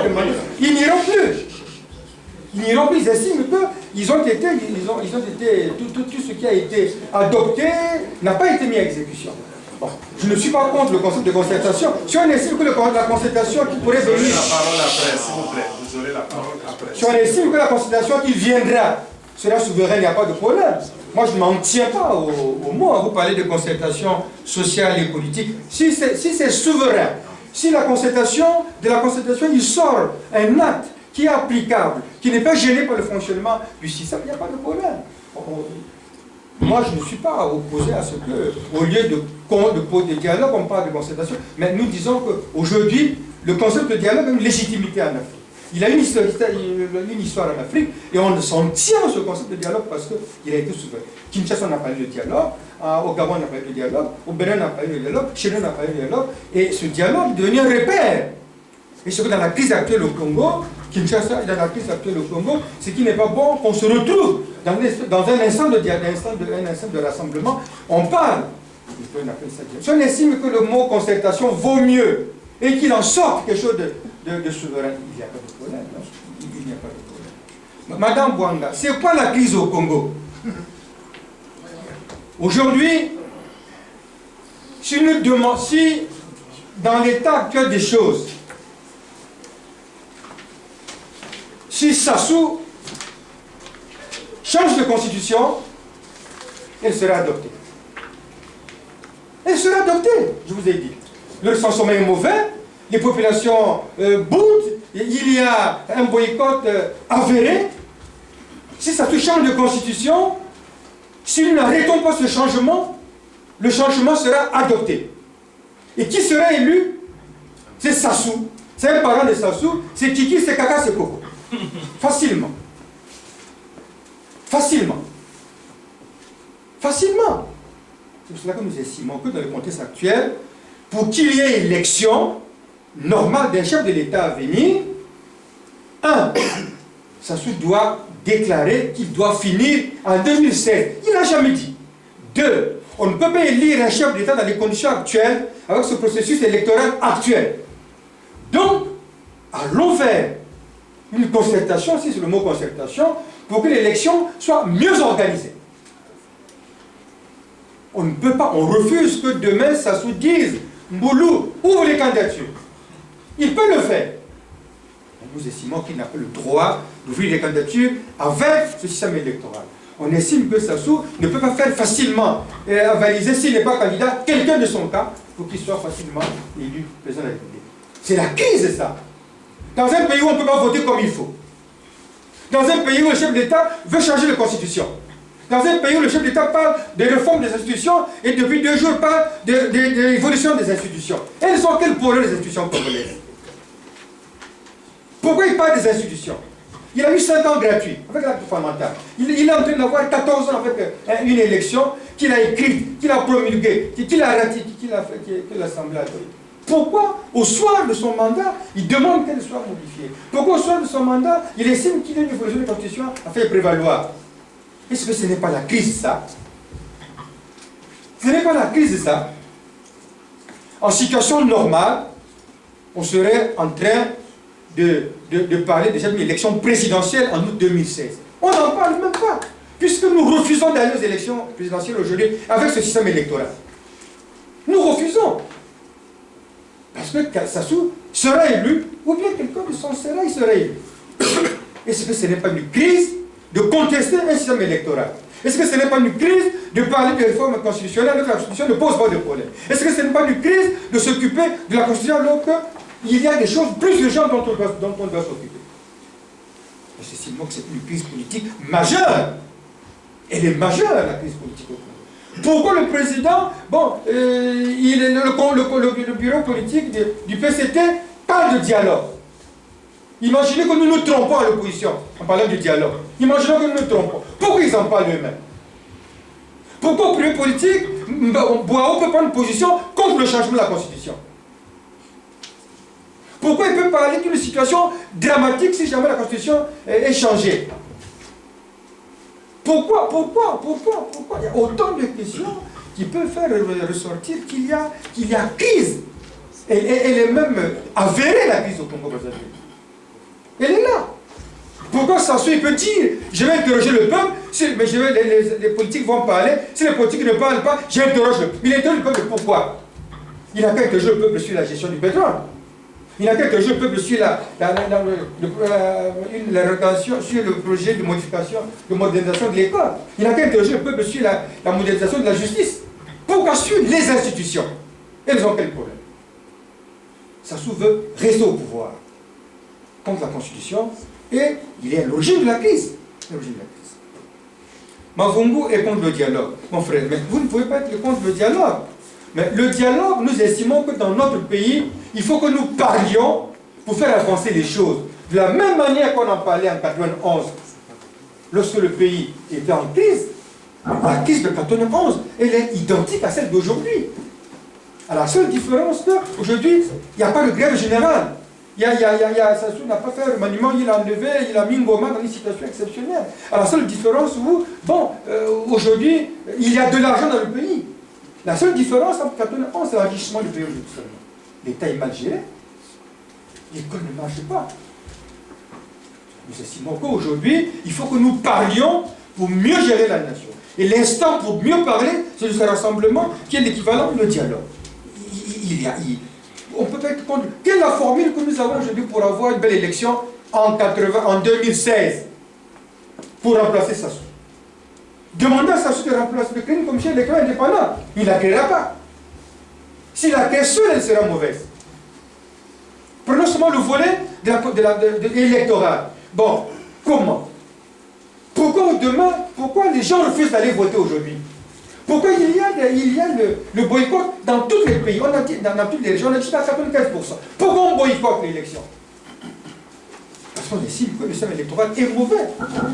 pas demandé. Ils n'iront plus. Ils n'iront plus. Ils estiment qu'ils ont été, tout ce qui a été adopté n'a pas été mis à exécution. Bon, je ne suis pas contre le concept de concertation. Si on estime que la concertation qui pourrait venir... Vous aurez la parole après, s'il vous plaît. Vous aurez la parole après. Si on estime que la concertation qui viendra sera souveraine, il n'y a pas de problème. Moi, je ne m'en tiens pas au mot. Vous parlez de concertation sociale et politique. Si c'est souverain, si de la concertation, il sort un acte qui est applicable, qui n'est pas gêné par le fonctionnement du système, il n'y a pas de problème. Moi, je ne suis pas opposé à ce que, au lieu de dialogue, on parle de concertation, mais nous disons qu'aujourd'hui, le concept de dialogue a une légitimité en Afrique. Il a une histoire en Afrique, et on s'en tient à ce concept de dialogue parce qu'il a été souverain. Kinshasa n'a pas eu de dialogue, au Gabon n'a pas eu de dialogue, au Bénin n'a pas eu de dialogue, chez nous n'a pas eu de dialogue, et ce dialogue est devenu un repère. Et ce que dans la crise actuelle au Congo, Kinshasa est dans la crise actuelle au Congo, ce qui n'est pas bon qu'on se retrouve dans un instant de rassemblement, on parle. Si on estime que le mot concertation vaut mieux et qu'il en sorte quelque chose de souverain, il n'y a pas de problème. Il n'y a pas de problème. Madame Bwanga, c'est quoi la crise au Congo? Aujourd'hui, si dans l'état actuel des choses, si Sassou change de constitution, elle sera adoptée. Elle sera adoptée, je vous ai dit. Le recensement est mauvais, les populations boudent, il y a un boycott avéré. Si Sassou change de constitution, si nous n'arrêtons pas ce changement, le changement sera adopté. Et qui sera élu? C'est Sassou. C'est un parent de Sassou, c'est Kiki, c'est Kaka, c'est Koko. Facilement. Facilement. Facilement. C'est pour cela que nous estimons que dans le contexte actuel, pour qu'il y ait élection normale d'un chef de l'État à venir, Sassou doit déclarer qu'il doit finir en 2016. Il n'a jamais dit. 2. On ne peut pas élire un chef d'État dans les conditions actuelles avec ce processus électoral actuel. Donc, allons faire une concertation, si c'est le mot concertation, pour que l'élection soit mieux organisée. On ne peut pas, on refuse que demain Sassou dise Mboulou, ouvre les candidatures. Il peut le faire. Nous estimons qu'il n'a pas le droit d'ouvrir les candidatures avec ce système électoral. On estime que Sassou ne peut pas faire facilement avaliser s'il n'est pas candidat quelqu'un de son cas pour qu'il soit facilement élu président de la République. C'est la crise, ça. Dans un pays où on ne peut pas voter comme il faut. Dans un pays où le chef d'État veut changer de constitution. Dans un pays où le chef d'État parle des réformes des institutions et depuis 2 jours parle de l'évolution des institutions. Elles sont quel problème les institutions congolaises? Pourquoi il parle des institutions? Il a eu 5 ans gratuits avec l'acte fondamental. Il est en train d'avoir 14 ans avec une élection qu'il a écrite, qu'il a promulguée, qu'il a ratifiée, que l'Assemblée a donnée. Pourquoi, au soir de son mandat, il demande qu'elle soit modifiée? Pourquoi, au soir de son mandat, il estime qu'il y a une évolution de la Constitution à faire prévaloir? Est-ce que ce n'est pas la crise, ça? Ce n'est pas la crise, ça? En situation normale, on serait en train de parler déjà d'une élection présidentielle en août 2016. On n'en parle même pas, puisque nous refusons d'aller aux élections présidentielles aujourd'hui avec ce système électoral. Nous refusons. Parce que Sassou sera élu, ou bien quelqu'un de son sérail sera élu. Est-ce que ce n'est pas une crise de contester un système électoral? Est-ce que ce n'est pas une crise de parler de réforme constitutionnelle alors que la Constitution ne pose pas de problème? Est-ce que ce n'est pas une crise de s'occuper de la Constitution alors qu'il y a des choses plus urgentes dont on doit s'occuper? Nous estimons que c'est une crise politique majeure. Elle est majeure, la crise politique au Congo. Pourquoi le président, le bureau politique du PCT parle de dialogue? Imaginez que nous nous trompons à l'opposition en parlant de dialogue. Imaginez que nous nous trompons. Pourquoi ils en parlent eux-mêmes? Pourquoi au bureau politique, Boao peut prendre une position contre le changement de la Constitution? Pourquoi il peut parler d'une situation dramatique si jamais la Constitution est changée? Pourquoi? Il y a autant de questions qui peuvent faire ressortir qu'il y a crise. Elle est même avérée, la crise au Congo. Pourquoi Sassou il peut dire, je vais interroger le peuple, mais les politiques vont parler, si les politiques ne parlent pas, j'interroge le peuple. Il interroge le peuple pourquoi? Il n'a qu'à interroger le peuple sur la gestion du pétrole. Il n'a qu'à interroger le peuple sur la relation, sur le projet de modification, de modernisation de l'école. Il n'a qu'à interroger le peuple sur la modernisation de la justice. Pourquoi sur les institutions? Elles ont quel problème? Sassou veut rester au pouvoir contre la Constitution et il est à l'origine de la crise. Mavungu est contre le dialogue. Mon frère, mais vous ne pouvez pas être contre le dialogue. Mais le dialogue, nous estimons que dans notre pays, il faut que nous parlions pour faire avancer les choses. De la même manière qu'on en parlait en 91, lorsque le pays était en crise, la crise de 91, elle est identique à celle d'aujourd'hui. À la seule différence qu'aujourd'hui, il n'y a pas de grève générale. Sassou n'a pas fait le remaniement, il a enlevé, il a mis Ngoma dans une situation exceptionnelle. À la seule différence où, aujourd'hui, il y a de l'argent dans le pays. La seule différence entre 91 c'est l'enrichissement du pays aujourd'hui seulement. L'État est mal géré. L'école ne marche pas. Nous estimons qu'aujourd'hui, il faut que nous parlions pour mieux gérer la nation. Et l'instant pour mieux parler, c'est ce rassemblement qui est l'équivalent de dialogue. On peut être contre. Quelle est la formule que nous avons aujourd'hui pour avoir une belle élection en 2016 pour remplacer Sassou? Demandez à Sassou de remplacer, de créer une commission électorale indépendante. Il ne la créera pas. Si la crée seule, elle sera mauvaise. Prenons seulement le volet électoral. Bon, comment? Pourquoi les gens refusent d'aller voter aujourd'hui? Pourquoi il y a le boycott dans tous les pays? On a dit, dans toutes les régions, on a dit à 75%. Pourquoi on boycotte l'élection? Parce qu'on estime que le système électoral est mauvais.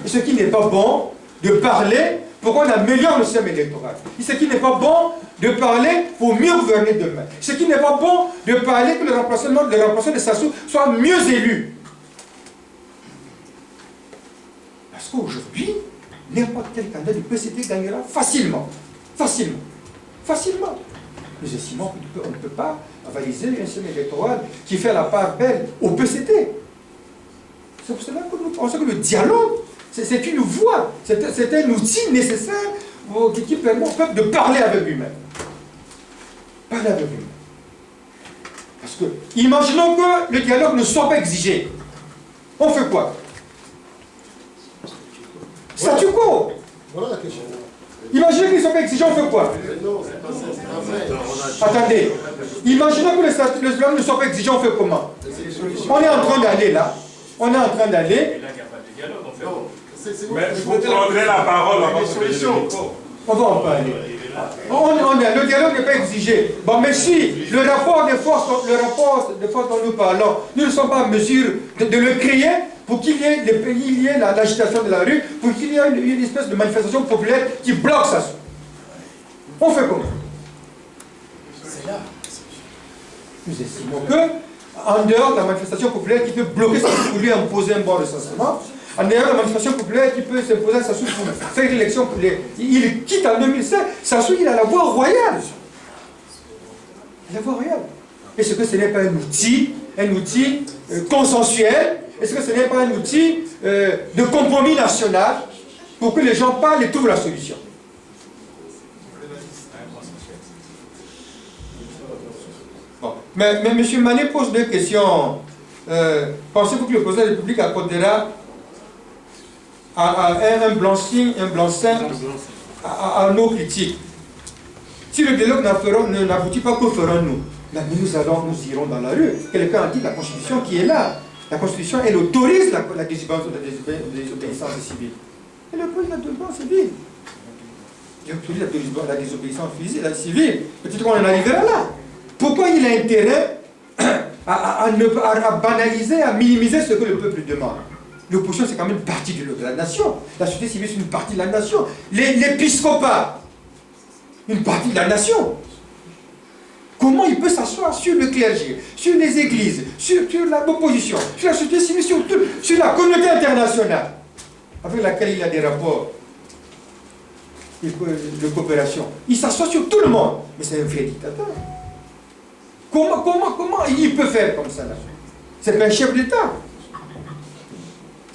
Et ce qui n'est pas bon de parler, pourquoi on améliore le système électoral? Et ce qui n'est pas bon de parler pour mieux gouverner demain. Ce qui n'est pas bon de parler que le remplacement de Sassou soit mieux élu. Parce qu'aujourd'hui, n'importe quel candidat du PCT gagnera facilement. Facilement. Nous estimons qu'on ne peut pas avaliser un système électoral qui fait la part belle au PCT. C'est pour cela que nous pensons que le dialogue, c'est une voie, c'est un outil nécessaire qui permet au peuple de parler avec lui-même. Parler avec lui-même. Parce que, imaginons que le dialogue ne soit pas exigé. On fait quoi? Statu quo. Voilà la question. Imaginez qu'ils ne sont pas exigeants, on fait quoi? Attendez. Imaginons que le dialogue ne soit pas exigeant, on fait comment? On est en train d'aller là. On est en train d'aller. Et là, il n'y a pas de dialogue, on fait quoi? Mais je vous prendrai la parole avant de solution. On va en parler. Le dialogue n'est pas exigé. Bon, mais si le rapport de force dont nous parlons, nous ne sommes pas en mesure de le créer pour qu'il y ait l'agitation de la rue, pour qu'il y ait une espèce de manifestation populaire qui bloque ça. On fait comment? C'est là. Nous estimons que, en dehors de la manifestation populaire qui peut bloquer ça pour lui imposer un bon recensement, en dehors de la manifestation populaire qui peut s'imposer à Sassou pour faire l'élection, il quitte en 2007, Sassou il a la voie royale. La voie royale. Est-ce que ce n'est pas un outil consensuel? Est-ce que ce n'est pas un outil de compromis national pour que les gens parlent et trouvent la solution? Bon. Mais M. Mané pose deux questions. Pensez-vous que le président de la République accordera un blanc-seing à nos critiques? Si le dialogue n'aboutit pas, que ferons-nous? Nous irons dans la rue. Quelqu'un a dit la Constitution qui est là. La Constitution, elle autorise la désobéissance civile. Elle autorise la désobéissance civile. Elle autorise la désobéissance civile. Peut-être qu'on en arrivera là. Pourquoi il a intérêt à banaliser, à minimiser ce que le peuple demande? L'opposition, c'est quand même une partie de la nation. La société civile, c'est une partie de la nation. L'épiscopat, une partie de la nation. Comment il peut s'asseoir sur le clergé, sur les églises, sur l'opposition, sur la société civile, sur la communauté internationale, avec laquelle il a des rapports de coopération? Il s'assoit sur tout le monde. Mais c'est un vrai dictateur. Comment il peut faire comme ça là? C'est un chef d'État.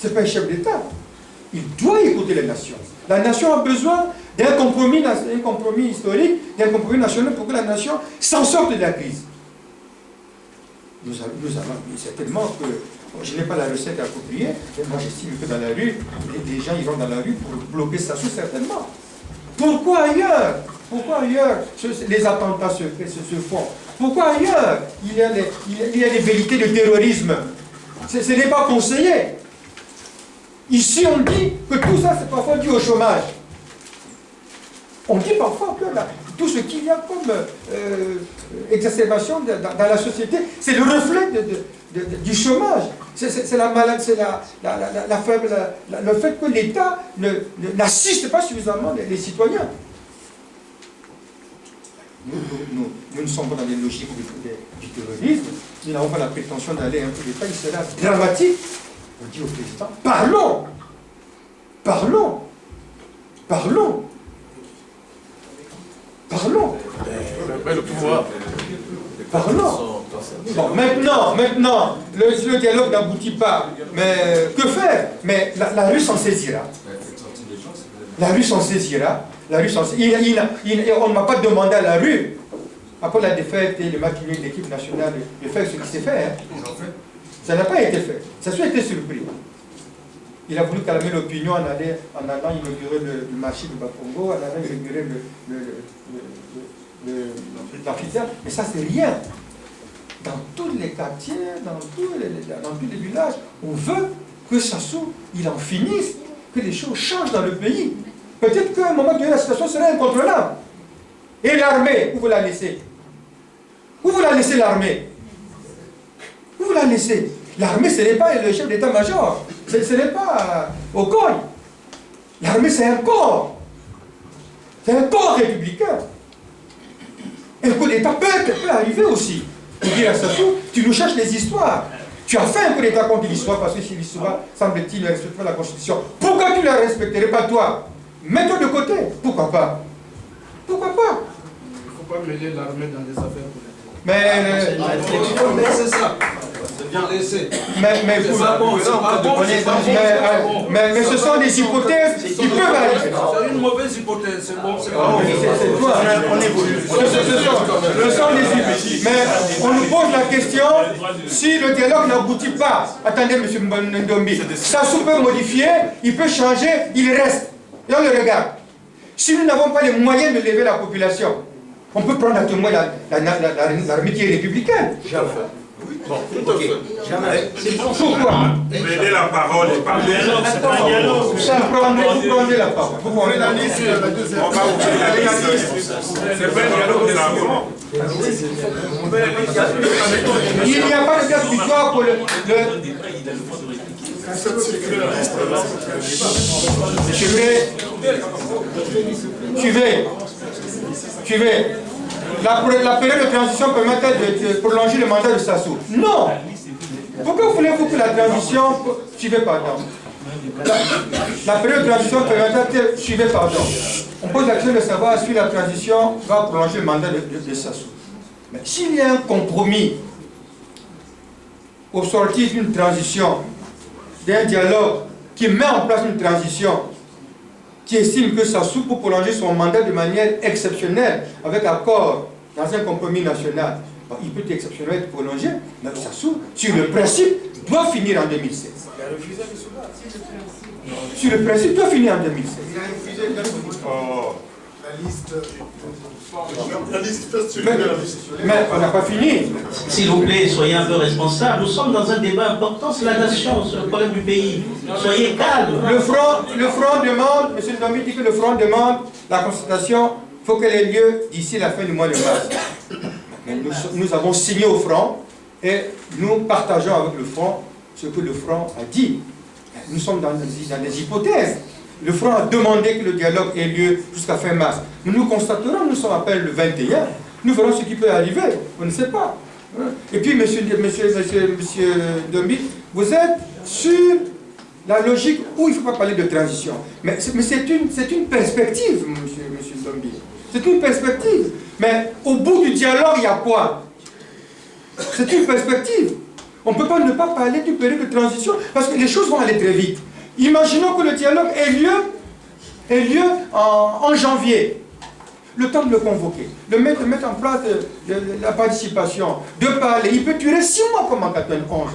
Ce n'est pas un chef d'État. Il doit écouter les nations. La nation a besoin d'un compromis historique, d'un compromis national pour que la nation s'en sorte de la crise. Nous allons certainement que, je n'ai pas la recette appropriée, mais moi j'estime que dans la rue, les gens iront dans la rue pour bloquer Sassou certainement. Pourquoi ailleurs? Pourquoi ailleurs les attentats se font? Pourquoi ailleurs il y a des velléités de terrorisme? Ce n'est pas conseillé. Ici on dit que tout ça c'est parfois dû au chômage. On dit parfois que tout ce qu'il y a comme exacerbation dans la société, c'est le reflet du chômage. C'est la maladie, c'est le fait que l'État n'assiste pas suffisamment les citoyens. Nous ne sommes pas dans des logiques du terrorisme, nous n'avons pas la prétention d'aller un peu détail, c'est là dramatique. On dit au président, parlons. Mais le pouvoir. Parlons. Bon, maintenant, le dialogue n'aboutit pas. Mais que faire? Mais la rue s'en saisira. La rue s'en saisira. On ne m'a pas demandé à la rue, après la défaite et le match nul de l'équipe nationale, de faire ce qui s'est fait. Hein. Ça n'a pas été fait. Ça a été surpris. Il a voulu calmer l'opinion en allant inaugurer le marché de Bakongo, en allant inaugurer l'amphithéâtre. Mais ça, c'est rien. Dans tous les quartiers, dans tous les villages, on veut que Sassou, il en finisse, que les choses changent dans le pays. Peut-être qu'à un moment donné, la situation sera incontrôlable. Et l'armée, où vous la laissez? Où vous la laissez, l'armée? Où vous la laissez? L'armée, ce n'est pas le chef d'état-major. Ce n'est pas au coin. L'armée, c'est un corps. C'est un corps républicain. Et le coup d'État peut arriver aussi. Pour dire à Sassou, tu nous cherches des histoires. Tu as fait un coup d'État contre l'histoire parce que si l'histoire, semble-t-il, ne respecte pas la Constitution. Pourquoi tu ne la respecterais pas, toi? Mets-toi de côté. Pourquoi pas? Pourquoi pas? Il ne faut pas mêler l'armée dans les affaires politiques. Mais... il faut laisser ça. C'est bien laissé. Mais ce sont des hypothèses qui peuvent arriver. C'est une mauvaise hypothèse. C'est bon. C'est toi. On évolue. Ce sont des hypothèses. Mais on nous pose la question, si le dialogue n'aboutit pas, attendez, M. Ndombi, Sassou peut modifier, il peut changer, il reste. Et on le regarde. Si nous n'avons pas les moyens de lever la population, on peut prendre à témoin l'armée qui est républicaine. Bon, tout à fait. C'est pourquoi prenez la parole et parlez. Vous prenez la parole. On va ouvrir la liste. C'est pas un dialogue de l'argument. Il n'y a pas de date butoir pour le... Suivez. La période de transition permettait de prolonger le mandat de Sassou. Non. Pourquoi voulez-vous que la transition... Suivez, pardon. La période de transition permettait... Suivez, pardon. On pose la question de savoir si la transition va prolonger le mandat de Sassou. Mais s'il y a un compromis au sortir d'une transition, d'un dialogue qui met en place une transition, qui estime que Sassou peut prolonger son mandat de manière exceptionnelle, avec accord dans un compromis national, bon, il peut être exceptionnel être prolongé, mais Sassou, sur le principe, doit finir en 2016. Il a refusé le soubat. Sur le principe, doit finir en 2016. Il a refusé le soubat. La liste. Mais on n'a pas fini. S'il vous plaît, soyez un peu responsables. Nous sommes dans un débat important sur la nation, sur le problème du pays. Soyez calmes. Le front demande, M. Ndombi dit que le front demande la consultation, il faut qu'elle ait lieu d'ici la fin du mois de mars. Mais nous avons signé au front et nous partageons avec le front ce que le front a dit. Nous sommes dans des hypothèses. Le front a demandé que le dialogue ait lieu jusqu'à fin mars. Nous constaterons, nous sommes à peine le 21, nous verrons ce qui peut arriver, on ne sait pas. Et puis, monsieur Ndombi, vous êtes sur la logique où il ne faut pas parler de transition. Mais c'est une perspective, monsieur Ndombi. C'est une perspective. Mais au bout du dialogue, il y a quoi? C'est une perspective. On ne peut pas ne pas parler d'une période de transition parce que les choses vont aller très vite. Imaginons que le dialogue ait lieu en janvier. Le temps de le convoquer, de mettre en place la participation, de parler. Il peut durer 6 mois comme en 91.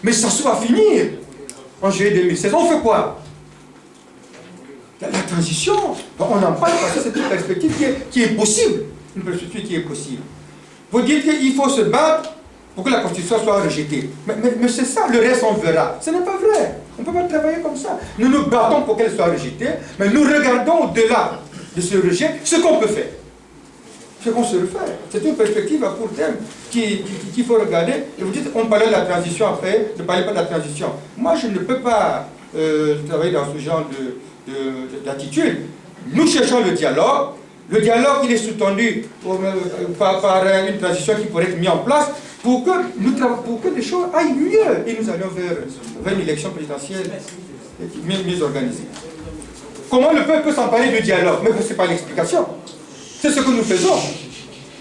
Mais ça soit finir en juillet 2016. On fait quoi? La transition, on en parle parce que c'est une perspective qui est possible. Une perspective qui est possible. Vous dites qu'il faut se battre pour que la Constitution soit rejetée. Mais c'est ça, le reste on verra. Ce n'est pas vrai. On ne peut pas travailler comme ça. Nous nous battons pour qu'elle soit rejetée, mais nous regardons au-delà de ce rejet ce qu'on peut faire. Ce qu'on se refait. C'est une perspective à court terme qu'il faut regarder. Et vous dites, on parlait de la transition après, ne parlez pas de la transition. Moi, je ne peux pas travailler dans ce genre d'attitude. Nous cherchons le dialogue. Le dialogue, il est sous-tendu par une transition qui pourrait être mise en place pour que les choses aillent mieux. Et nous allons vers une élection présidentielle mieux organisée. Comment le peuple peut s'emparer du dialogue? Mais ce n'est pas l'explication. C'est ce que nous faisons.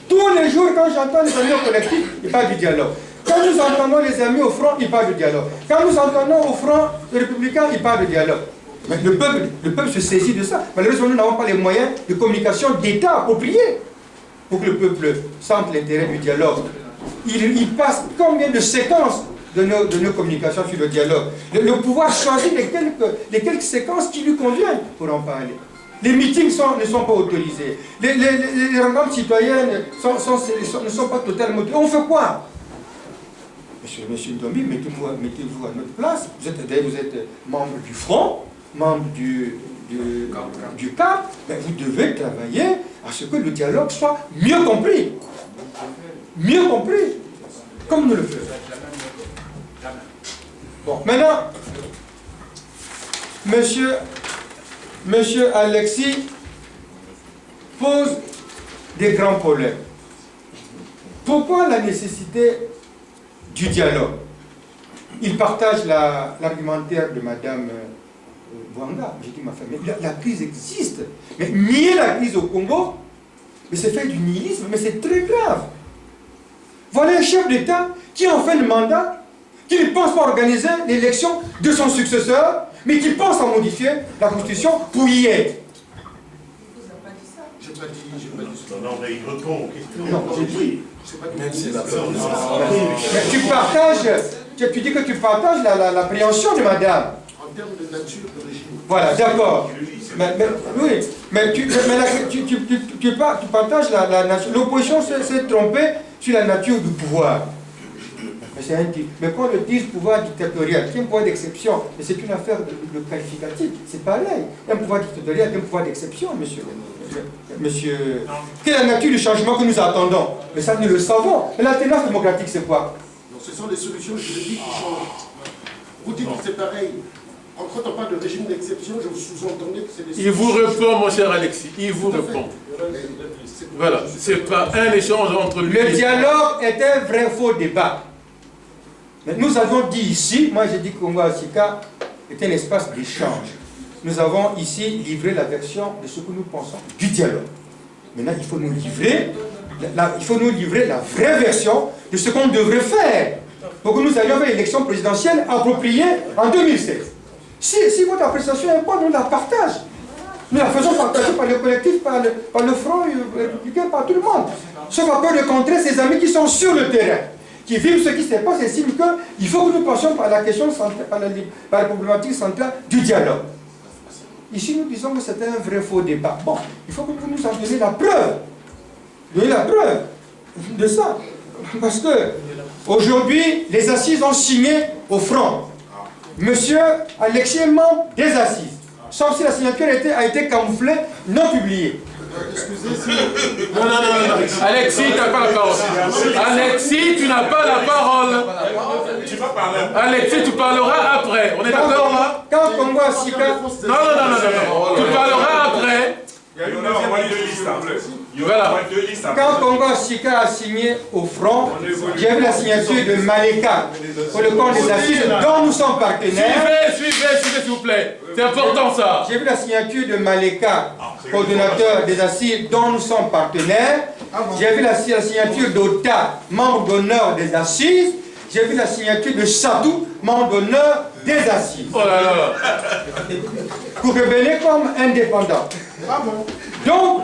Tous les jours, quand j'entends les amis au collectif, ils parlent du dialogue. Quand nous entendons les amis au front, ils parlent du dialogue. Quand nous entendons au front les républicains, ils parlent du dialogue. Mais le peuple se saisit de ça. Malheureusement, nous n'avons pas les moyens de communication d'État appropriés pour que le peuple sente l'intérêt du dialogue. Il passe combien de séquences de nos communications sur le dialogue? Le pouvoir choisit les quelques séquences qui lui conviennent pour en parler. Les meetings ne sont pas autorisés. Les rencontres citoyennes ne sont pas totalement autorisées. On fait quoi? Monsieur Ndombi, mettez-vous à notre place. Vous êtes membre du Front, membre du CAP. Ben, vous devez travailler à ce que le dialogue soit mieux compris. Mieux compris. Comme nous le faisons. Bon, maintenant, Monsieur Alexis pose des grands problèmes. Pourquoi la nécessité du dialogue? Il partage l'argumentaire de Madame Bouanga. J'ai dit, ma femme, mais la crise existe. Mais nier la crise au Congo, mais c'est faire du nihilisme, mais c'est très grave. Voilà un chef d'État qui, en fin de mandat, qui ne pense pas organiser l'élection de son successeur, mais qui pense à modifier la Constitution pour y être. J'ai pas dit ça. Non, mais il répond aux questions. Non, j'ai dit. Même si la Mais tu partages, tu dis que tu partages l'appréhension de madame. en termes de nature de régime. Voilà, d'accord. Oui, mais tu partages la nature. L'opposition s'est trompée sur la nature du pouvoir. Mais quand on dit pouvoir dictatorial, c'est un pouvoir d'exception, mais c'est une affaire de qualificatif, c'est pareil. Un pouvoir dictatorial, un pouvoir d'exception, monsieur. Quelle est la nature du changement que nous attendons? Mais ça, nous le savons. Mais l'alternance démocratique, c'est quoi? Non, ce sont les solutions juridiques qui changent. Vous dites que c'est pareil. Quand on parle de régime d'exception, je vous sous-entendais que c'est des Il vous répond, mon cher Alexis, il vous répond. Voilà, c'est pas un échange entre lui. Le dialogue est un vrai faux débat. Mais nous avons dit ici, moi j'ai dit que Congo Asika est un espace d'échange. Nous avons ici livré la version de ce que nous pensons du dialogue. Maintenant, il faut nous livrer la vraie version de ce qu'on devrait faire pour que nous allions vers l'élection présidentielle appropriée en 2016. Si votre appréciation est bonne, on la partage. Nous la faisons partager par le collectif, par le Front républicain, par tout le monde. Sauf à peur de contrer ses amis qui sont sur le terrain, qui vivent ce qui se passe et estiment qu'il faut que nous passions par la question centrale, par la problématique centrale du dialogue. Ici, nous disons que c'était un vrai faux débat. Bon, il faut que vous nous en donniez la preuve. Donnez la preuve de ça. Parce que aujourd'hui, les assises ont signé au front. Monsieur Alexis est membre des assises. Sauf si la signature a été camouflée, non publiée. Non. Alexis, tu n'as pas la parole. Alexis, tu n'as pas la parole. Tu vas parler. Alexis, tu parleras après. On est d'accord là? Quand Congo Asika... Non. Tu parleras après. Il y a une deux listes en plus. Voilà. Quand Congo Asika a signé au front, j'ai vu la signature de Maleka pour le compte des assises dont nous sommes partenaires. Suivez, s'il vous plaît. C'est important ça. J'ai vu la signature de Maleka, coordonnateur des assises dont nous sommes partenaires. J'ai vu la signature d'Ota, membre d'honneur des assises. j'ai vu la signature de Chatou, membre d'honneur des assises. Oh là là. Pour revenir comme indépendant. Ah bon? Donc,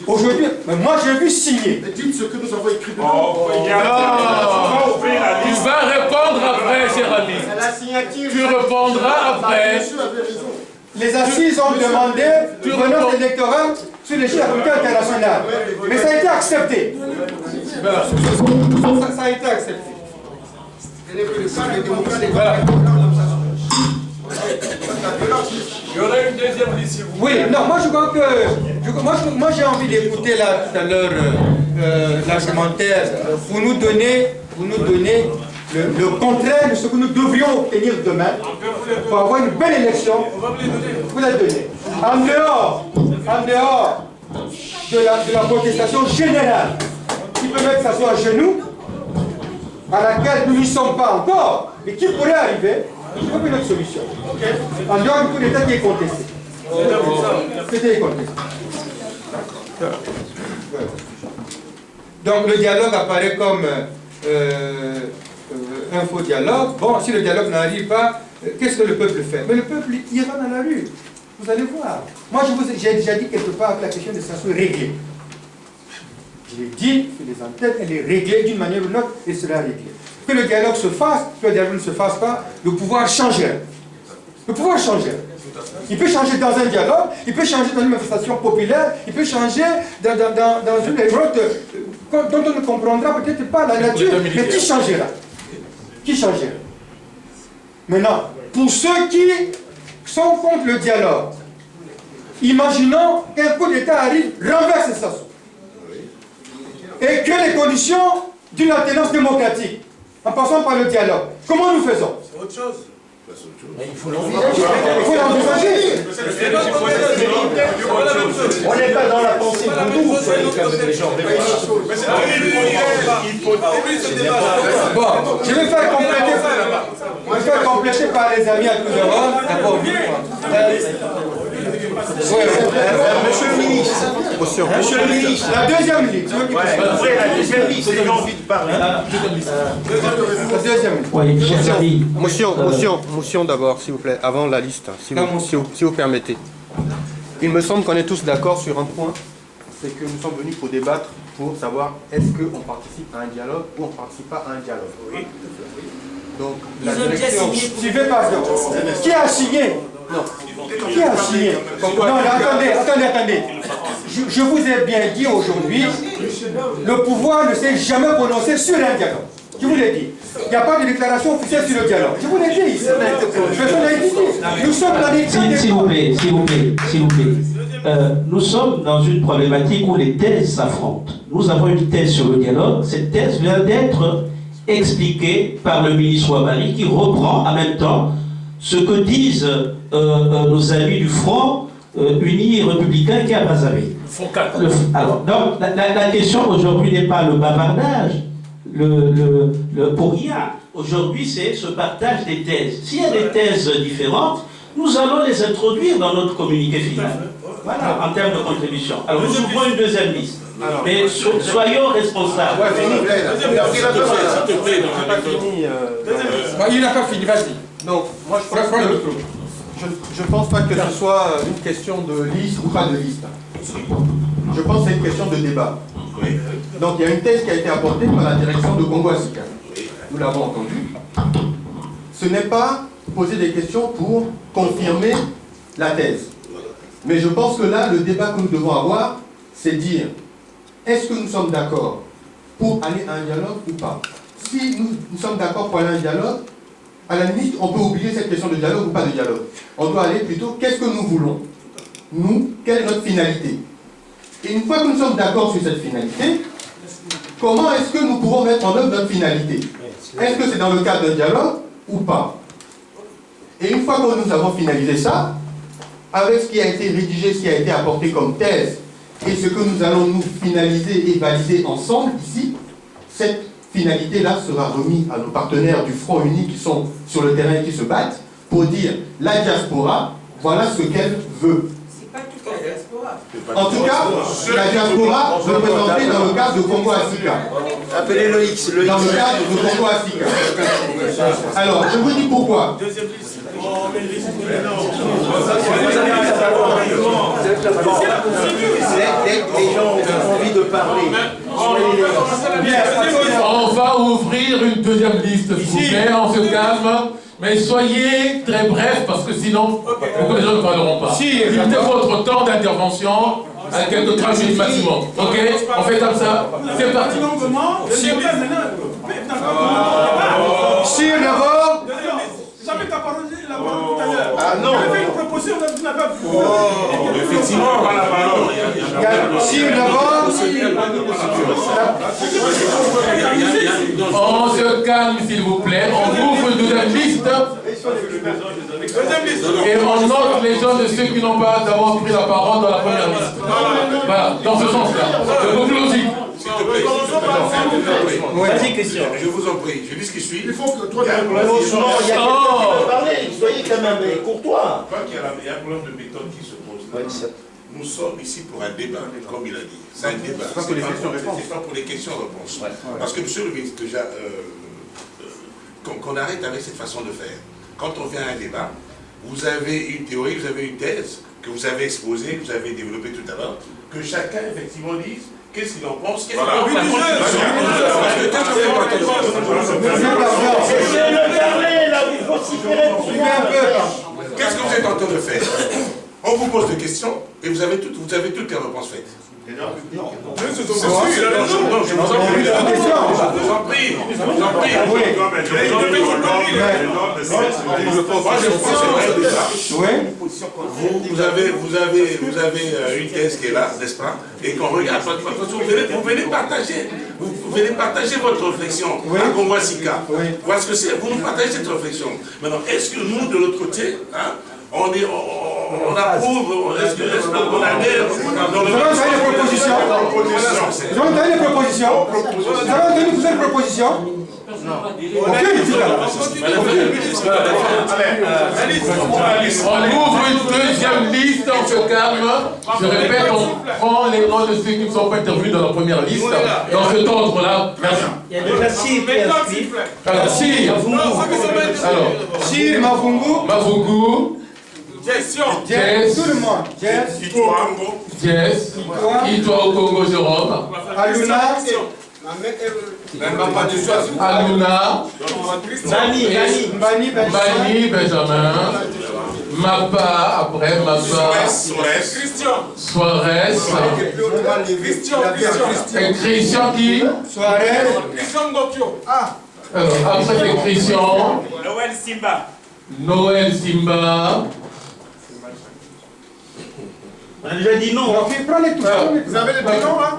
aujourd'hui, moi j'ai vu signer. Mais dites ce que nous avons écrit dedans. Oh, il y a ouvrir la Tu liste. vas répondre après, cher ami. La signature. Tu répondras après. Monsieur avait raison. Les assises ont demandé une renonce électorale sur les chiffres internationaux. Mais ça a été accepté. Ça a été accepté. Il y aurait une deuxième liste si vous Oui, non, moi je crois que. Moi j'ai envie d'écouter là tout à l'heure l'argumentaire pour nous donner le contraire de ce que nous devrions obtenir demain pour avoir une belle élection. Vous la donnez. En dehors de la protestation générale qui peut mettre s'asseoir à genoux, à laquelle nous n'y sommes pas encore, mais qui pourrait arriver, il faut une autre solution. En dehors du coup d'État qui est contesté. C'était contesté. Donc le dialogue apparaît comme un faux dialogue. Bon, si le dialogue n'arrive pas, qu'est-ce que le peuple fait? Mais le peuple ira dans la rue. Vous allez voir. Moi, j'ai déjà dit quelque part que la question de s'asseoir est réglée. Je l'ai dit sur les antennes, elle est réglée d'une manière ou d'une autre, et sera réglée. Que le dialogue se fasse, que le dialogue ne se fasse pas, le pouvoir changerait. Le pouvoir changerait. Il peut changer dans un dialogue, il peut changer dans une manifestation populaire, il peut changer dans une révolte dont on ne comprendra peut-être pas la nature, mais qui changera? Qui changera? Maintenant, pour ceux qui sont contre le dialogue, imaginons qu'un coup d'État arrive, renverse ça, et que les conditions d'une alternance démocratique, en passant par le dialogue, comment nous faisons? C'est autre chose. Il faut l'envisager. On n'est pas dans la pensée voodoo, les gens. Bon, je vais faire compléter par les amis à tout de rôle. D'abord, Monsieur le ministre, Monsieur le ministre, la deuxième ligne. ouvrez la deuxième liste, j'ai envie de parler. La deuxième ligne. Oui, chers amis. Motion d'abord, s'il vous plaît, avant la liste, si La vous, motion. si vous permettez. Il me semble qu'on est tous d'accord sur un point, c'est que nous sommes venus pour débattre, pour savoir est-ce qu'on participe à un dialogue ou on ne participe pas à un dialogue. Oui. Donc, la direction... Suivez par exemple. Qui a signé? Non. Qui a signé? Non, attendez. Je vous ai bien dit aujourd'hui, le pouvoir ne s'est jamais prononcé sur un dialogue. Je vous l'ai dit. Il n'y a pas de déclaration officielle sur le dialogue. Je vous l'ai dit ici. Nous sommes dans les cas S'il vous plaît. Nous sommes dans une problématique où les thèses s'affrontent. Nous avons une thèse sur le dialogue. Cette thèse vient d'être expliquée par le ministre Ouabali qui reprend en même temps ce que disent nos amis du Front Uni Républicain qui a Brazzaville. Alors, donc, la question aujourd'hui n'est pas le bavardage, pour rien. Aujourd'hui, c'est ce partage des thèses. S'il y a des thèses différentes, nous allons les introduire dans notre communiqué final. Voilà, en termes de contribution. Alors, nous ouvrons une deuxième liste. Mais soyons responsables. Il n'a pas fini, vas-y. Donc, moi je pense pas que ce soit une question de liste ou pas de liste. Je pense que c'est une question de débat. Donc il y a une thèse qui a été apportée par la direction de Congo Asika. Nous l'avons entendu. Ce n'est pas poser des questions pour confirmer la thèse. Mais je pense que là, le débat que nous devons avoir, c'est dire, est-ce que nous sommes d'accord pour aller à un dialogue ou pas? Si nous sommes d'accord pour aller à un dialogue, à la limite, on peut oublier cette question de dialogue ou pas de dialogue. On doit aller plutôt, qu'est-ce que nous voulons? Nous, quelle est notre finalité? Et une fois que nous sommes d'accord sur cette finalité, comment est-ce que nous pourrons mettre en œuvre notre finalité? Est-ce que c'est dans le cadre d'un dialogue ou pas? Et une fois que nous avons finalisé ça, avec ce qui a été rédigé, ce qui a été apporté comme thèse, et ce que nous allons nous finaliser et valider ensemble ici, cette finalité-là sera remise à nos partenaires du Front Uni qui sont sur le terrain et qui se battent pour dire la diaspora, voilà ce qu'elle veut. C'est pas toute la diaspora. En tout cas, la diaspora représentée dans le cadre de Congo Asika. Appelez-le X. Le Dans X. le cadre de Congo Africa. Alors, je vous dis pourquoi. Les gens ont envie de parler. On va ouvrir une deuxième liste, s'il vous plaît, on se calme. Mais soyez très bref, parce que sinon, beaucoup de gens ne parleront pas. Limitez votre temps d'intervention à quelques 30 minutes maximum. Ok? On fait comme ça. C'est parti. Sire d'abord. Jamais ta parole, la parole tout à l'heure. Ah non. J'ai fait une proposition, vous n'avez pas Effectivement, pas la parole. Sire d'abord. On se calme, s'il vous plaît. On ouvre une deuxième liste. Et on note les gens de ceux qui n'ont pas d'abord pris la parole dans la première liste. Voilà, dans ce sens-là. C'est beaucoup logique. S'il te plaît. Vas-y, Christian. Je vous en prie, je dis ce qui suit. Il faut que toi, Non, il y a quelqu'un qui veut parler. Soyez quand même courtois. Je crois qu'il y a un problème de méthode qui se pose là. Nous sommes ici pour un débat, comme il a dit. C'est un débat. C'est pas pour les questions-réponses. Parce que, monsieur le ministre, déjà, qu'on arrête avec cette façon de faire. Quand on vient à un débat, vous avez une théorie, vous avez une thèse que vous avez exposée, que vous avez développée tout à l'heure, que chacun, effectivement, dise qu'est-ce qu'il en pense, qu'est-ce qu'il en pense. Qu'est-ce que vous êtes en train de faire? On vous pose des questions et vous avez toutes les réponses faites. Non, je vous en prie. Je vous en prie. Vous avez une thèse qui est là, n'est-ce pas? Et qu'on regarde, vous venez partager votre réflexion à Congo Sika. Voilà ce que c'est, vous nous partagez cette réflexion. Maintenant, est-ce que nous, de l'autre côté, on approuve, est-ce qu'on adhère dans le... Nous avons entendu des propositions. Nous avons entendu des propositions. Nous avons entendu toutes les propositions. On ouvre une deuxième liste, on se calme. Je répète, on prend les noms de ceux qui ne sont pas intervenus dans la première liste. Dans cet ordre-là, merci. Il y a déjà 6 qui inscrits. Alors, Sire. Alors, Sire Mavungu. Mavungu. Jess. Tout le monde. Jess. Jess. Itwa au Congo, Jérôme. Aluna. Aluna. Bani, Benjamin. Mapa, après Mapa. Suarez. Et Christian qui? Suarez. Après c'est Christian. Noël Simba. On a déjà dit non. Prenez tous. Vous avez les prénoms là?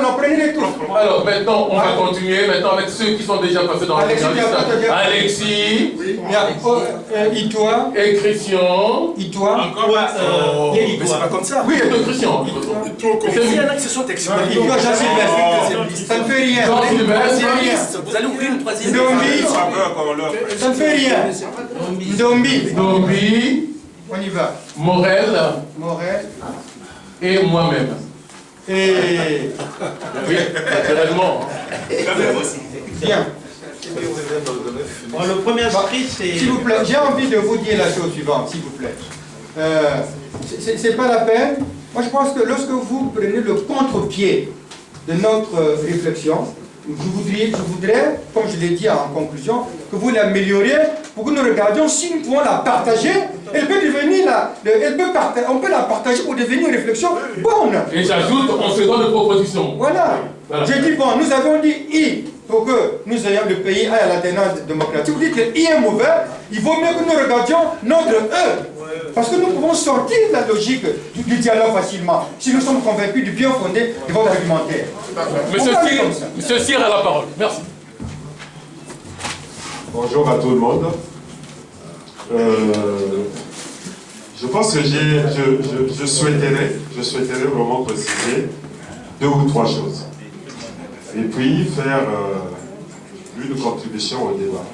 Non, prenez-les tous. Alors maintenant, on va continuer maintenant avec ceux qui sont déjà passés dans la première liste. Alexis. Itoi. Et Christian. Itoi. Mais c'est pas comme ça. Oui, et Christian. Il y en a qui se sont exprimés. Itoi, Jean-Sylvestre. Ça ne fait rien. Jean-Sylvestre. Vous allez ouvrir une troisième. Ndombi. Ça ne fait rien. Ndombi. Dombi. On y va. Morel. Morel. Et moi-même. Et... Oui, naturellement. Bien. Bon, le premier inscrit, c'est... S'il vous plaît, j'ai envie de vous dire la chose suivante, s'il vous plaît. C'est pas la peine. Moi, je pense que lorsque vous prenez le contre-pied de notre réflexion, je voudrais, comme je l'ai dit en conclusion, que vous l'amélioriez pour que nous regardions si nous pouvons la partager. Elle peut devenir on peut la partager pour devenir une réflexion bonne. Et j'ajoute, on se donne des propositions. Voilà. J'ai dit, bon, nous avons dit I pour que nous ayons le pays à la tendance démocratique. Vous dites que I est mauvais, il vaut mieux que nous regardions notre E. Parce que nous pouvons sortir de la logique du dialogue facilement, si nous sommes convaincus du bien fondé de votre argumentaire. Monsieur Cyr a la parole. Merci. Bonjour à tout le monde. Je pense que je souhaiterais vraiment préciser 2 ou 3 choses. Et puis faire une contribution au débat.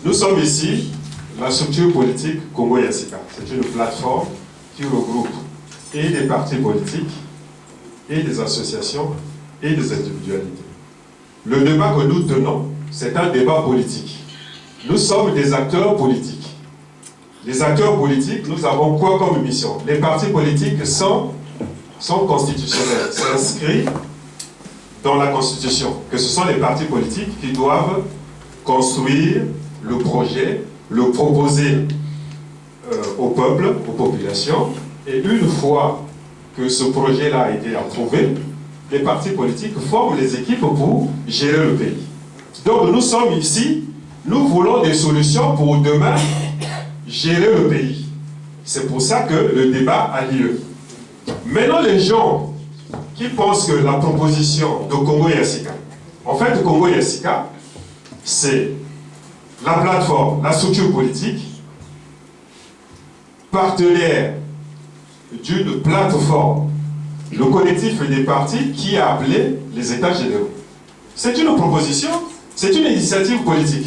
Nous sommes ici, la structure politique Congo Yassika. C'est une plateforme qui regroupe et des partis politiques, et des associations, et des individualités. Le débat que nous tenons, c'est un débat politique. Nous sommes des acteurs politiques. Les acteurs politiques, nous avons quoi comme mission? Les partis politiques sont constitutionnels, c'est inscrit dans la Constitution, que ce sont les partis politiques qui doivent construire le projet, le proposer au peuple, aux populations, et une fois que ce projet-là a été approuvé, les partis politiques forment les équipes pour gérer le pays. Donc nous sommes ici, nous voulons des solutions pour demain gérer le pays. C'est pour ça que le débat a lieu. Maintenant, les gens qui pensent que la proposition de Congo Yassika, en fait, Congo Yassika, c'est la plateforme, la structure politique, partenaire d'une plateforme, le collectif des partis qui a appelé les États généraux. C'est une proposition, c'est une initiative politique.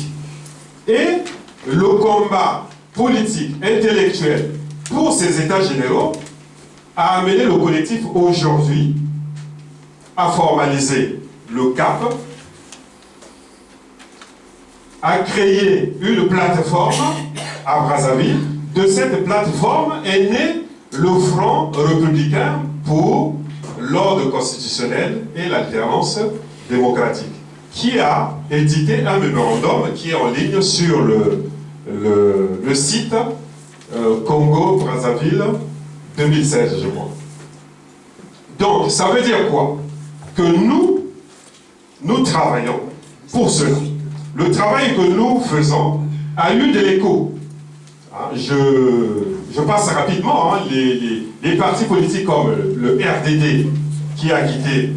Et le combat politique, intellectuel pour ces États généraux a amené le collectif aujourd'hui à formaliser le CAP, à créer une plateforme à Brazzaville. De cette plateforme est né le Front républicain pour l'ordre constitutionnel et l'alternance démocratique, qui a édité un mémorandum qui est en ligne sur le site Congo-Brazzaville 2016, je crois. Donc, ça veut dire quoi? Que nous travaillons pour cela. Le travail que nous faisons a eu de l'écho. Je passe rapidement, hein, les partis politiques comme le RDD qui a quitté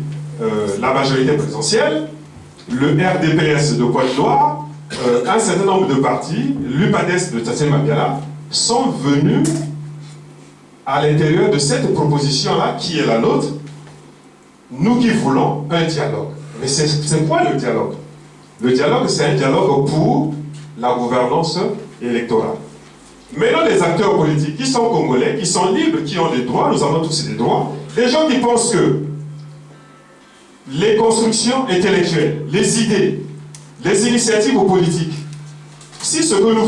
la majorité présidentielle, le RDPS de Pointe-Noire, un certain nombre de partis, l'UPADES de Tsatsé Mabiala, sont venus à l'intérieur de cette proposition-là qui est la nôtre, nous qui voulons un dialogue. Mais c'est quoi le dialogue? Le dialogue, c'est un dialogue pour la gouvernance électorale. Maintenant, les acteurs politiques qui sont congolais, qui sont libres, qui ont des droits, nous avons tous des droits, les gens qui pensent que les constructions intellectuelles, les idées, les initiatives politiques, si ce que nous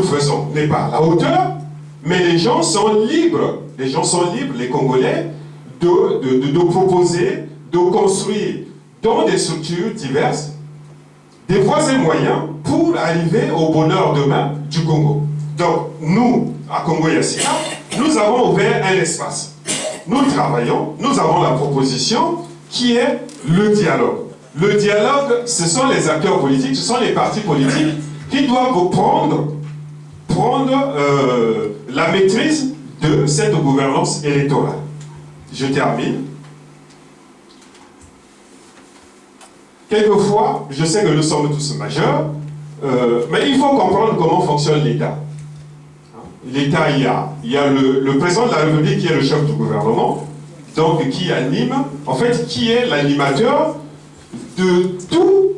faisons n'est pas à la hauteur, mais les gens sont libres, les Congolais, de proposer, de construire dans des structures diverses des voies et moyens pour arriver au bonheur demain du Congo. Donc, nous, à Congo Yassika, nous avons ouvert un espace. Nous travaillons, nous avons la proposition qui est le dialogue. Le dialogue, ce sont les acteurs politiques, ce sont les partis politiques qui doivent prendre la maîtrise de cette gouvernance électorale. Je termine. Quelquefois, je sais que nous sommes tous majeurs, mais il faut comprendre comment fonctionne l'État. L'État, il y a le président de la République qui est le chef du gouvernement, donc qui anime, en fait, qui est l'animateur de tout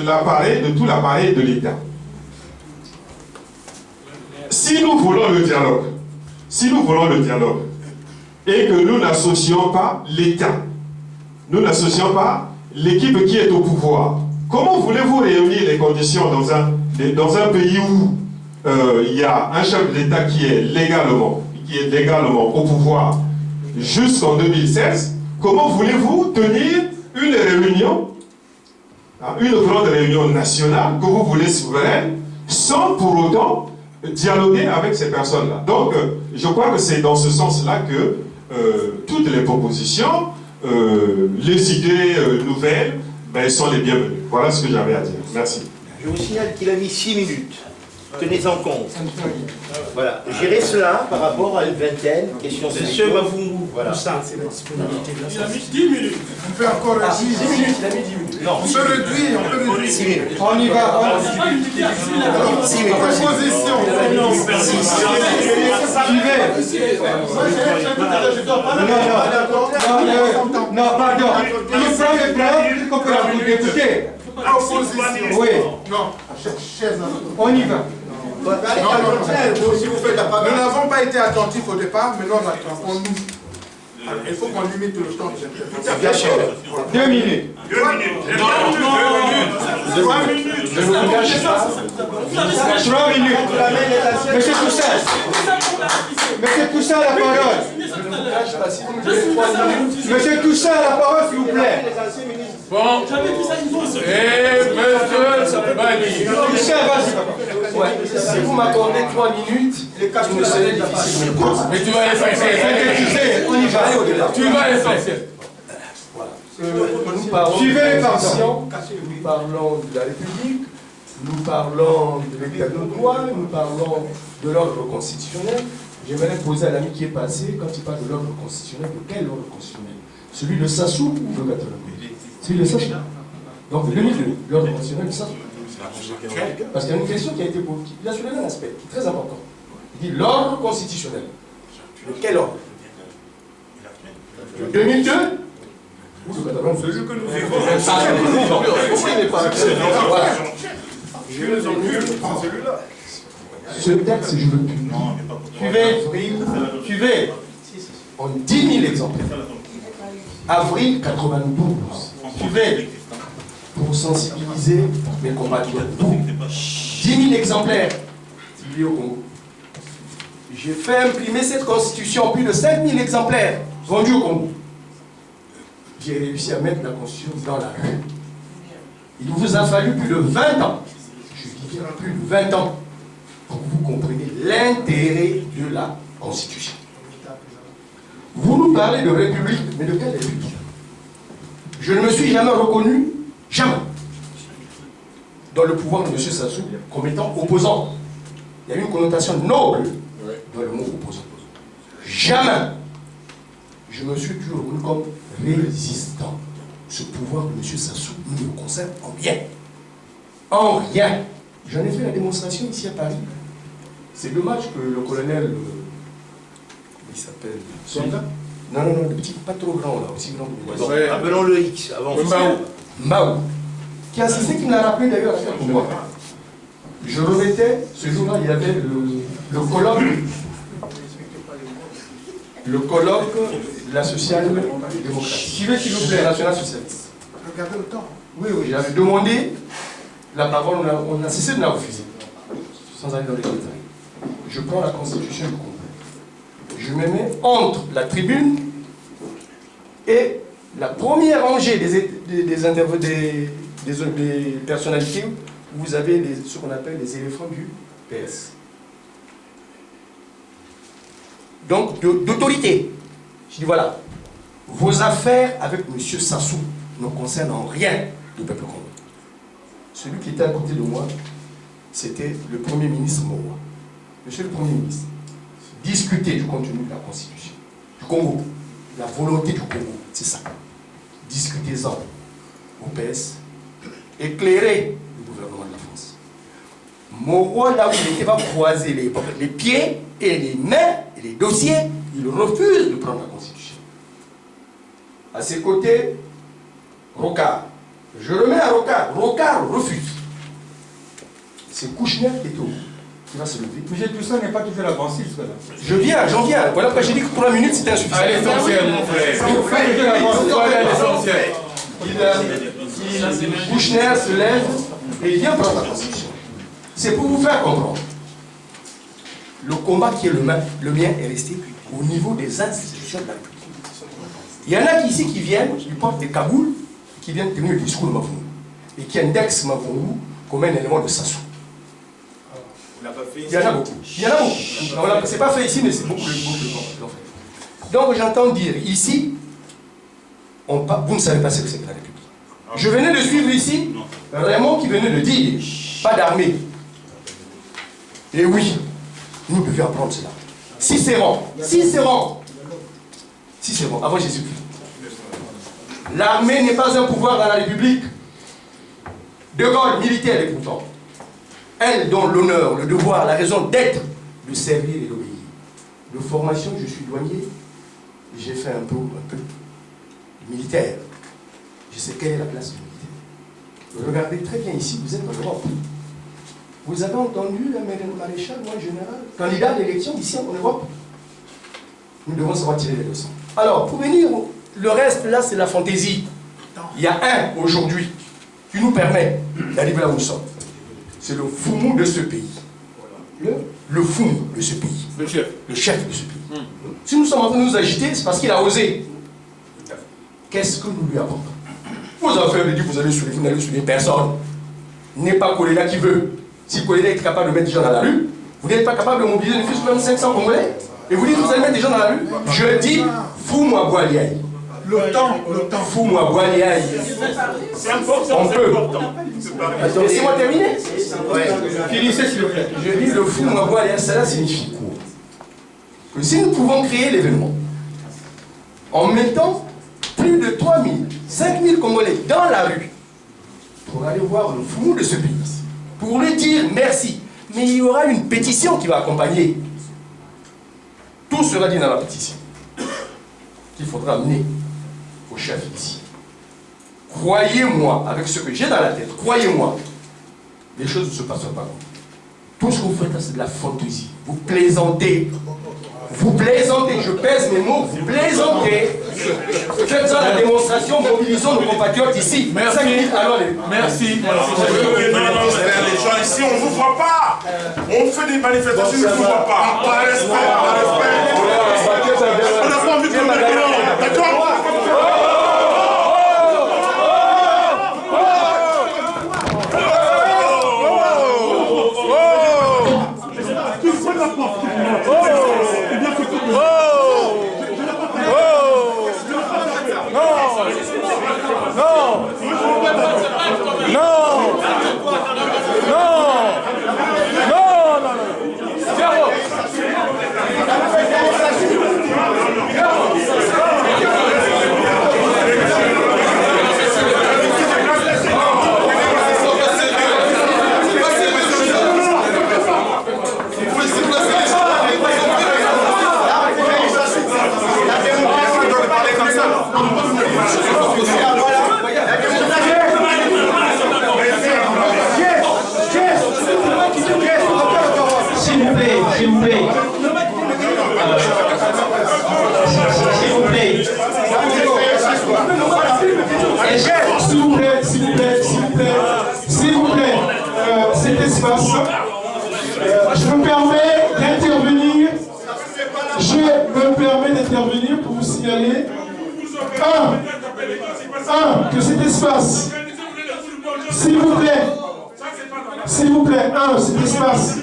l'appareil de l'État. Si nous voulons le dialogue, et que nous n'associons pas l'État, nous n'associons pas l'équipe qui est au pouvoir, comment voulez-vous réunir les conditions dans un pays où il y a un chef d'État qui est légalement au pouvoir jusqu'en 2016? Comment voulez-vous tenir une réunion, une grande réunion nationale que vous voulez souveraine, sans pour autant dialoguer avec ces personnes-là? Donc, je crois que c'est dans ce sens-là que toutes les propositions, les idées nouvelles, sont les bienvenues. Voilà ce que j'avais à dire. Merci. Je vous signale qu'il a mis 6 minutes. Tenez-en compte. Voilà. Gérez cela par rapport à une vingtaine. Question de Monsieur Mavungu. Voilà. C'est la disponibilité de la salle. Il a mis 10 minutes. On peut encore 10 minutes. Il a mis 10 minutes. Non. On peut réduire. 6 minutes. On y va. 6 minutes. Proposition. Non, pardon. Il prend le preuve qu'on peut écouter. Oui. Non. On y va. Nous n'avons pas été attentifs au départ, mais nous attendons. Il faut qu'on limite le temps. Bien sûr. 2 minutes. 2 minutes. 3 minutes. Je ne vous engage pas. 3 minutes. Monsieur Toussaint. Monsieur Toussaint, la parole. Monsieur Toussaint, la parole, s'il vous plaît. Bon. Et monsieur Bali. Toussaint, vas-y, papa. Ouais. Si vous m'accordez 3 minutes, les cas me seraient difficiles. Mais tu vas l'essentiel. On y va. Tu vas l'essentiel. Nous parlons Suivez les de pardons. nous parlons de la République, nous parlons de l'état de droit, nous parlons de l'ordre constitutionnel. J'aimerais poser à l'ami qui est passé, quand il parle de l'ordre constitutionnel, de quel ordre constitutionnel? Celui de Sassou ou de Gatolomé? Celui de Sassou. Donc de 2002, l'ordre constitutionnel de Sassou. Parce qu'il y a une question qui a été posée, il a soulevé un aspect qui est très important. Il dit l'ordre constitutionnel. De quel ordre? De 2002 ou de 92? Celui que nous vivons. Pourquoi il n'est pas voilà. Ce texte, je le publie. Suivez. En 10 000 exemplaires. Avril 92. Suivez. Pour sensibiliser mes compatriotes. 10 000 exemplaires. Publiés au Congo. J'ai fait imprimer cette constitution, plus de 5 000 exemplaires vendus au Congo. J'ai réussi à mettre la constitution dans la rue. Il vous a fallu plus de 20 ans. Je dis bien plus de 20 ans. Pour que vous compreniez l'intérêt de la Constitution. Vous nous parlez de République, mais de quelle République? Je ne me suis jamais reconnu, jamais, dans le pouvoir de M. Sassou comme étant opposant. Il y a une connotation noble dans le mot opposant. Jamais. Je me suis toujours reconnu comme résistant. Ce pouvoir de M. Sassou ne me concerne en rien. En rien. J'en ai fait la démonstration ici à Paris. C'est dommage que le colonel, il s'appelle Soldat. Non, le petit, pas trop grand là, aussi grand que Ouais, appelons le X avant. Mao, qui a assisté, qui me l'a rappelé d'ailleurs à chaque fois. Je remettais, ce jour-là, il y avait le colloque de la social-démocratie. Suivez s'il vous plaît, national socialiste. Regardez le temps. Oui, j'avais demandé la parole, on a cessé de la refuser. Sans aller dans les détails. Je prends la constitution du Congo. Je me mets entre la tribune et la première rangée des personnalités où vous avez ce qu'on appelle les éléphants du PS. Donc, d'autorité. Je dis voilà, vos affaires avec M. Sassou ne concernent en rien le peuple congolais. Celui qui était à côté de moi, c'était le Premier ministre Moro. Monsieur le Premier ministre, discutez du contenu de la Constitution du Congo, la volonté du Congo, c'est ça. Discutez-en au PS, éclairez le gouvernement de la France. Moro, là où il n'était pas croisé les pieds et les mains et les dossiers, il refuse de prendre la Constitution. À ses côtés, Rocard. Je remets à Rocard. Rocard refuse. C'est Kouchner qui est au bout. Qui va se lever. Mais tout ça n'est pas toujours avancé jusque-là. J'en viens. Voilà pourquoi j'ai dit que 3 minutes c'était insuffisant. À l'essentiel, mon frère. Voilà l'essentiel. Kouchner se lève et il vient prendre la Constitution. C'est pour vous faire comprendre. Le combat qui est le mien est resté au niveau des institutions de la République. Il y en a ici qui viennent, ils portent des kabouls, qui viennent tenir le discours de Mavungu et qui indexent Mavungu comme un élément de Sassou. Il y en a beaucoup. C'est pas fait ici, mais c'est beaucoup de Donc j'entends dire ici, vous ne savez pas ce que c'est que la République. Je venais de suivre ici Raymond qui venait de dire, pas d'armée. Et oui, nous devions apprendre cela. Cicéron, avant Jésus-Christ. L'armée n'est pas un pouvoir dans la République. De Gaulle, militaire et pourtant. Elle dont l'honneur, le devoir, la raison d'être, de servir et d'obéir. De formation, je suis douanier. J'ai fait un peu militaire. Je sais quelle est la place du militaire. Regardez très bien ici, vous êtes en Europe. Vous avez entendu le maréchal, moi général, candidat à l'élection ici en Europe. Nous devons savoir tirer les leçons. Alors, pour venir, le reste, là, c'est la fantaisie. Il y a un, aujourd'hui, qui nous permet d'arriver là où nous sommes. C'est le Foumou de ce pays. Le Foumou de ce pays. Le chef de ce pays. Si nous sommes en train de nous agiter, c'est parce qu'il a osé. Qu'est-ce que nous lui apportons? Vos affaires de dire vous n'allez soulever personne. N'est pas Koléla qui veut. Si Koléla est capable de mettre des gens dans la rue, vous n'êtes pas capable de mobiliser une fiche de 500 Congolais. Et vous dites que vous allez mettre des gens dans la rue. Je dis, fous-moi Boaliaï. Le temps. Fous-moi Boaliaï. On peut. Laissez-moi terminer. Finissez s'il vous plaît. Je dis, le fous-moi Boaliaï, cela signifie quoi? Que si nous pouvons créer l'événement, en mettant plus de 3 000, 5 000 Congolais dans la rue, pour aller voir le fou de ce pays, pour lui dire merci. Mais il y aura une pétition qui va accompagner. Tout sera dit dans la pétition. Qu'il faudra amener au chef ici. Croyez-moi, avec ce que j'ai dans la tête, croyez-moi, les choses ne se passeront pas. Tout ce que vous faites, c'est de la fantaisie. Vous plaisantez. Vous plaisantez, je pèse mes mots, vous plaisantez. Faites ça la démonstration, mobilisons nos compatriotes ici. Merci. 5 minutes, alors Merci. Les gens ici, on ne vous voit pas. On fait des manifestations, on ne vous voit pas. Par respect, par respect. On n'a pas envie de mettre d'accord. S'il vous plaît, cet espace, je me permets d'intervenir pour vous signaler, que cet espace, s'il vous plaît, cet espace,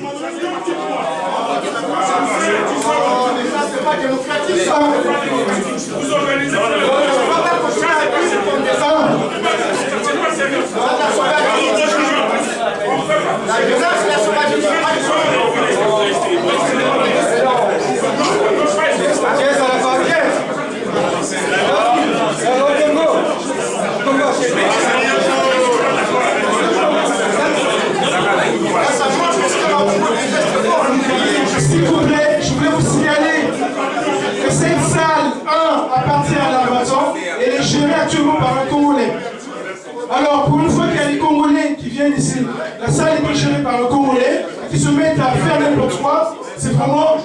s'il vous plaît, je voulais vous signaler que cette salle 1 appartient à l'Amazon et elle est gérée actuellement par un Congolais. Alors, pour une fois qu'il y a des Congolais qui viennent ici, la salle est gérée par un Congolais qui se mettent à faire n'importe quoi, c'est vraiment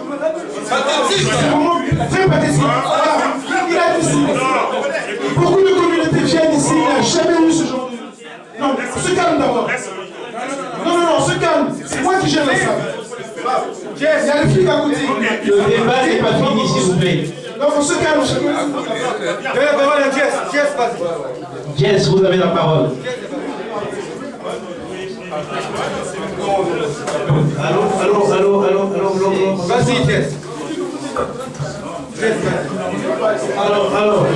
très pathétique. Voilà. Il a dit ici. Beaucoup de communautés viennent ici, il n'a jamais eu ce genre de... Non, on se calme d'abord. Non, on se calme. C'est moi qui gère la salle. Il y a le flic à côté. Le débat n'est pas fini, s'il vous plaît. Donc on se calme. Donnez la parole à Jess. Jess, vas-y. Jess, vous avez la parole. Allô. Vas-y, Jess. Alors.